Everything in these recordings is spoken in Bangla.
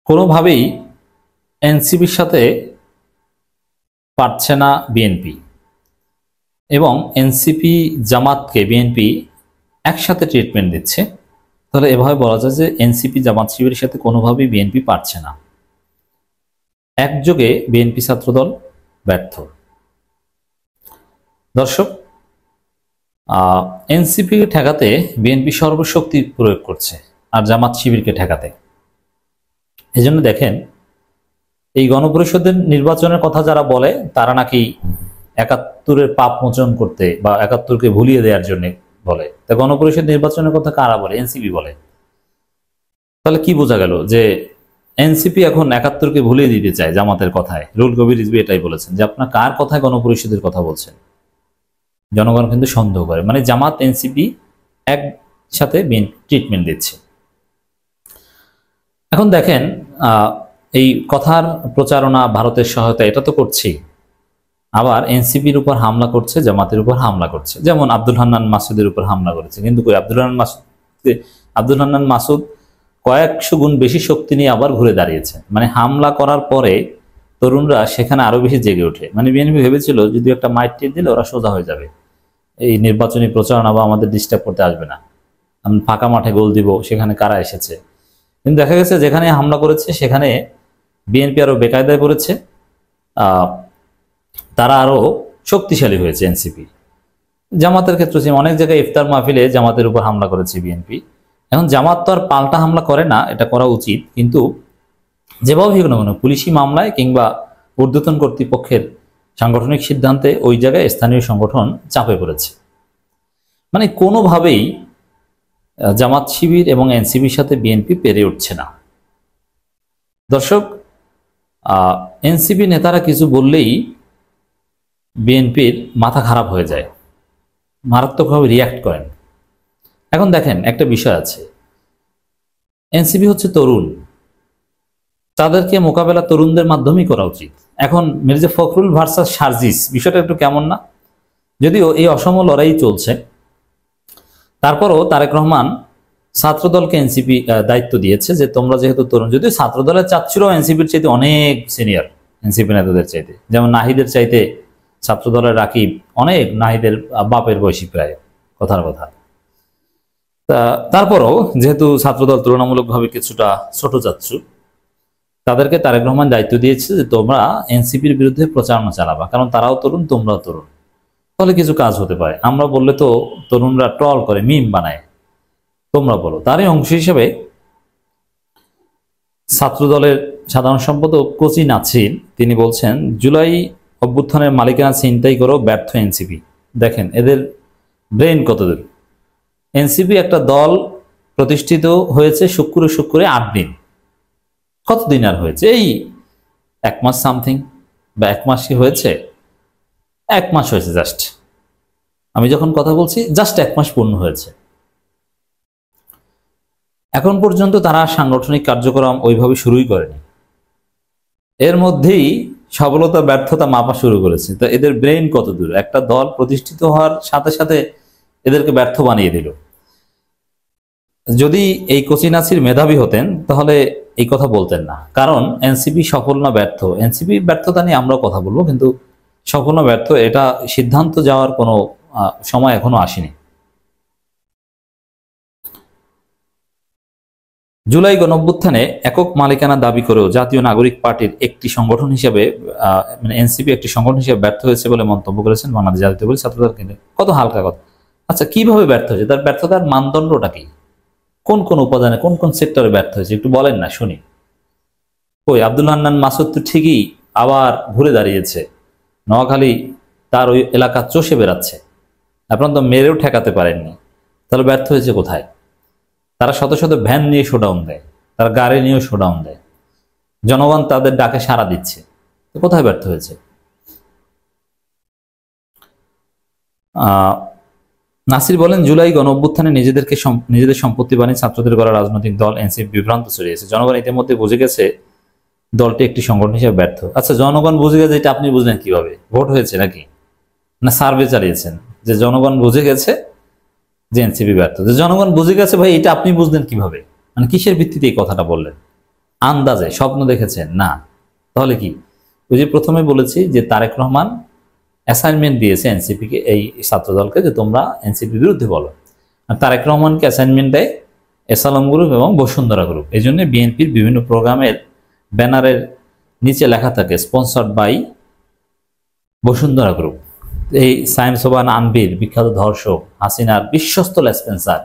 কোনোভাবেই এনসিপির সাথে পারছে না বিএনপি, এবং এনসিপি জামাতকে বিএনপি একসাথে ট্রিটমেন্ট দিচ্ছে। তাহলে এভাবে বলা যায় যে এনসিপি জামাত শিবিরের সাথে কোনোভাবেই বিএনপি পারছে না। একযোগে বিএনপি ছাত্রদল ব্যর্থ। দর্শক, এনসিপিকে ঠেকাতে বিএনপি সর্বশক্তি প্রয়োগ করছে আর জামাত শিবিরকে ঠেকাতে। এজন্য দেখেন, এই গণপরিষদের নির্বাচনের কথা যারা বলে তারা নাকি ৭১-এর পাপ মোচন করতে বা ৭১-কে ভুলিয়ে দেওয়ার জন্য বলে। তা গণপরিষদ নির্বাচনের কথা কারা বলে? এনসিপি বলে। তাহলে কি বোঝা গেল যে এনসিপি এখন ৭১-কে ভুলিয়ে দিতে চায় জামাতের কথায়। রুহুল কবির রিজভী এটাই বলেছেন যে আপনার কার কথায় গণপরিষদের কথা বলছেন। জনগণ কিন্তু সন্দেহ করে, মানে জামাত এনসিপি একসাথে ট্রিটমেন্ট দিচ্ছে। এখন দেখেন, এই কথার প্রচারণা, ভারতের সহায়তা, এটা তো করছি, আবার এনসিপির উপর হামলা করছে, জামাতের উপর হামলা করছে। যেমন আব্দুল হান্নান মাসুদের উপর হামলা করেছে, কিন্তু আব্দুল হান্নান মাসুদ কয়েকশো গুণ বেশি শক্তি নিয়ে আবার ঘুরে দাঁড়িয়েছে। মানে হামলা করার পরে তরুণরা সেখানে আরো বেশি জেগে ওঠে। মানে বিএনপি ভেবেছিল যদি একটা মাইট টিপ দিলে ওরা সোজা হয়ে যাবে, এই নির্বাচনী প্রচারণা বা আমাদের ডিস্টার্ব করতে আসবে না, আমি ফাঁকা মাঠে গোল দিব, সেখানে কারা এসেছে। কিন্তু দেখা গেছে যেখানে হামলা করেছে সেখানে বিএনপি আরো বেকায়দায় পড়েছে, তারা আরো শক্তিশালী হয়েছে এনসিপি। জামাতের ক্ষেত্রে অনেক জায়গায় ইফতার মাহফিলে জামাতের উপর হামলা করেছে বিএনপি। এখন জামাত তো আর পাল্টা হামলা করে না, এটা করা উচিত, কিন্তু যেভাবে হোক না কেন পুলিশি মামলায় কিংবা ঊর্ধ্বতন কর্তৃপক্ষের সাংগঠনিক সিদ্ধান্তে ওই জায়গায় স্থানীয় সংগঠন চাপে পড়েছে। মানে কোনোভাবেই জামাত শিবির এবং এনসিপির সাথে বিএনপি পেরে উঠছে না। দর্শক, এনসিপি নেতারা কিছু বললেই বিএনপির মাথা খারাপ হয়ে যায়, মারাত্মকভাবে রিয়াক্ট করেন। এখন দেখেন, একটা বিষয় আছে, এনসিপি হচ্ছে তরুণ, তাদেরকে মোকাবেলা তরুণদের মাধ্যমেই করা উচিত। এখন মির্জা ফখরুল ভার্সাস সার্জিস, বিষয়টা একটু কেমন না? যদিও এই অসম লড়াই চলছে, তারপরও তারেক রহমান ছাত্রদলকে এনসিপি দায়িত্ব দিয়েছে যে তোমরা যেহেতু তরুণ, যদিও ছাত্রদলের চাচ্ছিল এনসিপির চাইতে অনেক সিনিয়র, এনসিপি নেতাদের চাইতে, যেমন নাহিদের চাইতে ছাত্রদলের রাকিব অনেক, নাহিদের বাপের বয়সী প্রায়, কথার কথা। তারপরও যেহেতু ছাত্রদল তুলনামূলকভাবে কিছুটা ছোট চাচ্ছু, তাদেরকে তারেক রহমান দায়িত্ব দিয়েছে যে তোমরা এনসিপির বিরুদ্ধে প্রচারণা চালাবা, কারণ তারাও তরুণ, তোমরাও তরুণ, তাহলে কিছু কাজ হতে পারে। আমরা বললে তো তরুণরা ট্রল করে, মিম বানায়, তোমরা বলো। তারই অংশ হিসেবে ছাত্রদলের সাধারণ সম্পাদক কোচি নাছির তিনি বলছেন, জুলাই অভ্যুত্থানের মালিকানা ছিনতাই করো ব্যর্থ এনসিপি। দেখেন এদের ব্রেন কতদূর। এনসিপি একটা দল প্রতিষ্ঠিত হয়েছে শুক্রে ৮ দিন, কতদিন আর হয়েছে? এই 1 মাস সামথিং, বা 1 মাসই হয়েছে, 1 মাস হয়েছে জাস্ট। আমি যখন কথা বলছি জাস্ট 1 মাস পূর্ণ হয়েছে। এখন পর্যন্ত তারা সাংগঠনিক কার্যক্রম ওইভাবে শুরুই করেনি, এর মধ্যেই সফলতা ব্যর্থতা মাপা শুরু করেছে। তো এদের ব্রেন কত দূর, একটা দল প্রতিষ্ঠিত হওয়ার সাথে সাথে এদেরকে ব্যর্থ বানিয়ে দিল। যদি এই কোচি নাছির মেধাবী হতেন তাহলে এই কথা বলতেন না, কারণ এনসিপি সফল না ব্যর্থ, এনসিপি ব্যর্থতা নিয়ে আমরাও কথা বলবো, কিন্তু সফল না ব্যর্থ এটা সিদ্ধান্ত যাওয়ার কোনো সময় এখনো আসেনি। জুলাই গণঅভ্যুত্থানে একক মালিকানা দাবি করেও জাতীয় নাগরিক পার্টির একটি সংগঠন হিসেবে, মানে এনসিপি একটি সংগঠন হিসেবে ব্যর্থ হয়েছে বলে মন্তব্য করেছেন বাংলাদেশ জাতীয়তাবাদী ছাত্রদল কেন্দ্রে। কত হালকা কথা। আচ্ছা, কিভাবে ব্যর্থ হয়েছে? তার ব্যর্থতার মানদণ্ডটা কি? কোন কোন উপাদানে, কোন কোন সেক্টরে ব্যর্থ হয়েছে একটু বলেন না শুনি। ওই আব্দুল হান্নান মাসুদ তো ঠিকই আবার ঘুরে দাঁড়িয়েছে, নোয়াখালী তার ওই এলাকা চষে বেড়াচ্ছে, আপনারা তো মেরেও ঠেকাতে পারেননি, তাহলে ব্যর্থ হয়েছে কোথায়? তারা শত শত ভ্যান নিয়ে শোডাউন দেয়, তারা গাড়ি নিয়েও শোডাউন দেয়, জনগণ তাদের ডাকে সাড়া দিচ্ছে, তো কোথায় ব্যর্থ হয়েছে? নাসির বলেন, জুলাই গণঅভ্যুত্থানে নিজেদের সম্পত্তি বানিয়ে ছাত্রদের করা রাজনৈতিক দল এনসিপি বিভ্রান্ত ছড়িয়েছে। জনগণ ইতিমধ্যে বুঝে গেছে দলটি একটি সংগঠন হিসেবে ব্যর্থ। আচ্ছা, জনগণ বুঝে গেছে, এটা আপনি বুঝলেন কিভাবে? ভোট হয়েছে নাকি, না সার্ভে চালিয়েছেন যে জনগণ বুঝে গেছে যে এনসিপি ব্যর্থ? যে জনগণ বুঝে গেছে ভাই, এটা আপনি বুঝলেন কিভাবে? মানে কিসের ভিত্তিতে এই কথাটা বললেন? আন্দাজে স্বপ্ন দেখেছেন না, তাহলে কি? ওই যে প্রথমে বলেছি যে তারেক রহমান অ্যাসাইনমেন্ট দিয়েছে এনসিপিকে, এই ছাত্রদলকে, যে তোমরা এনসিপির বিরুদ্ধে বলো। আর তারেক রহমানকে অ্যাসাইনমেন্ট দেয় এসালাম গ্রুপ এবং বসুন্ধরা গ্রুপ। এই জন্য বিএনপির বিভিন্ন প্রোগ্রামের ব্যানারের নিচে লেখা থাকে স্পন্সর্ড বাই বসুন্ধরা গ্রুপ। এই সায়েম সোবান আনবির, বিখ্যাত ধর্ষক, হাসিনার বিশ্বস্ত লেসপেন্সার,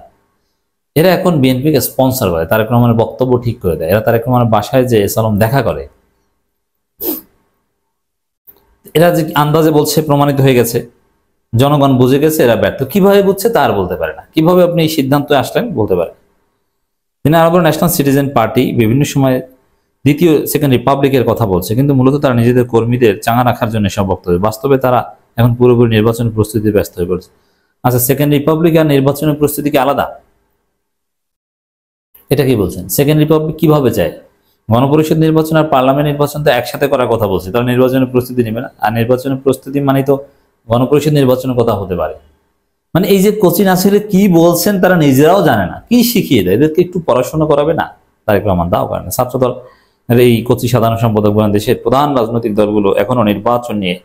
এরা এখন বিএনপিকে স্পন্সর করে, তারেক রহমানের বক্তব্য ঠিক করে দেয়। এরা তারেক রহমানের বাসায় যে এসালাম দেখা করে, এরা যে আন্দাজে বলছে প্রমাণিত হয়ে গেছে, জনগণ বুঝে গেছে এরা ব্যর্থ। কিভাবে বুঝছে তা আর বলতে পারে না। কিভাবে আপনি এই সিদ্ধান্তে আসলেন বলতে পারে। তিনি আরব ন্যাশনাল সিটিজেন পার্টি বিভিন্ন সময় দ্বিতীয় সেকেন্ড রিপাবলিকের কথা বলছে, কিন্তু মূলত তারা নিজেদের কর্মীদের চাঙা রাখার জন্য সব বক্তব্য। বাস্তবে তারা এখন পুরোপুরি নির্বাচনের প্রস্তুতি ব্যস্ত হয়ে পড়ছে। আচ্ছা, সেকেন্ড রিপাবলিক আর নির্বাচনের প্রস্তুতি কি আলাদা? এটা কি বলছেন? সেকেন্ড রিপাবলিক কিভাবে চায়? গণপরিষদ নির্বাচন আর পার্লামেন্ট নির্বাচন তো একসাথে করার কথা বলছে, তাহলে নির্বাচনের প্রস্তুতি নেবে না? আর নির্বাচনের প্রস্তুতি মানে তো গণপরিষদ নির্বাচনের কথা হতে পারে। মানে এই যে কোচিন আসলে কি বলছেন তারা নিজেরাও জানে না, কি শিখিয়ে দেয় এদেরকে? একটু পড়াশোনা করাবে না? তারেক রহমান দাও করে না। ছাত্রদল এই কোচি সাধারণ সম্পাদক বলেন, দেশের প্রধান রাজনৈতিক দলগুলো এখনো নির্বাচন নিয়ে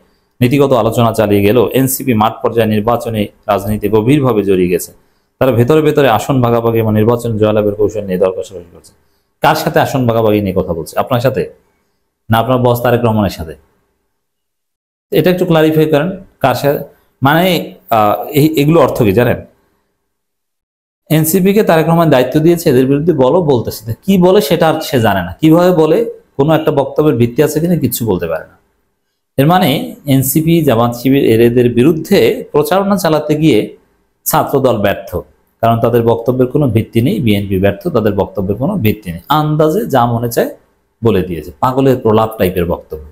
নীতিগত আলোচনা চালিয়ে গেলেও এনসিপি মাঠ পর্যায়ে নির্বাচনী রাজনীতি গভীরভাবে জড়িয়ে গেছে। তারা ভেতরে ভেতরে আসন ভাগাভাগি এবং নির্বাচন জয়লাভের কৌশল নিয়ে দর কষাকষি করছে। কার সাথে আসন ভাগাভাগি নিয়ে কথা বলছে? আপনার সাথে না আপনার বস তারেক রহমানের সাথে? এটা একটু ক্লারিফাই করেন, কার সাথে? মানে এগুলো অর্থ কি জানেন? এনসিপি কে তারেক রহমান দায়িত্ব দিয়েছে এদের বিরুদ্ধে বলো, বলতেছে। কি বলে সেটা আর সে জানে না। কিভাবে বলে, কোনো একটা বক্তব্যের ভিত্তি আছে কিনা কিচ্ছু বলতে পারে না। এর মানে এনসিপি, জামাত শিবির এদের বিরুদ্ধে প্রচারণা চালাতে গিয়ে ছাত্রদল ব্যর্থ, কারণ তাদের বক্তব্যের কোনো ভিত্তি নেই। বিএনপি ব্যর্থ, তাদের বক্তব্যের কোনো ভিত্তি নেই। আন্দাজে যা মনে চায় বলে দিয়েছে, পাগলের প্রলাপ টাইপের বক্তব্য।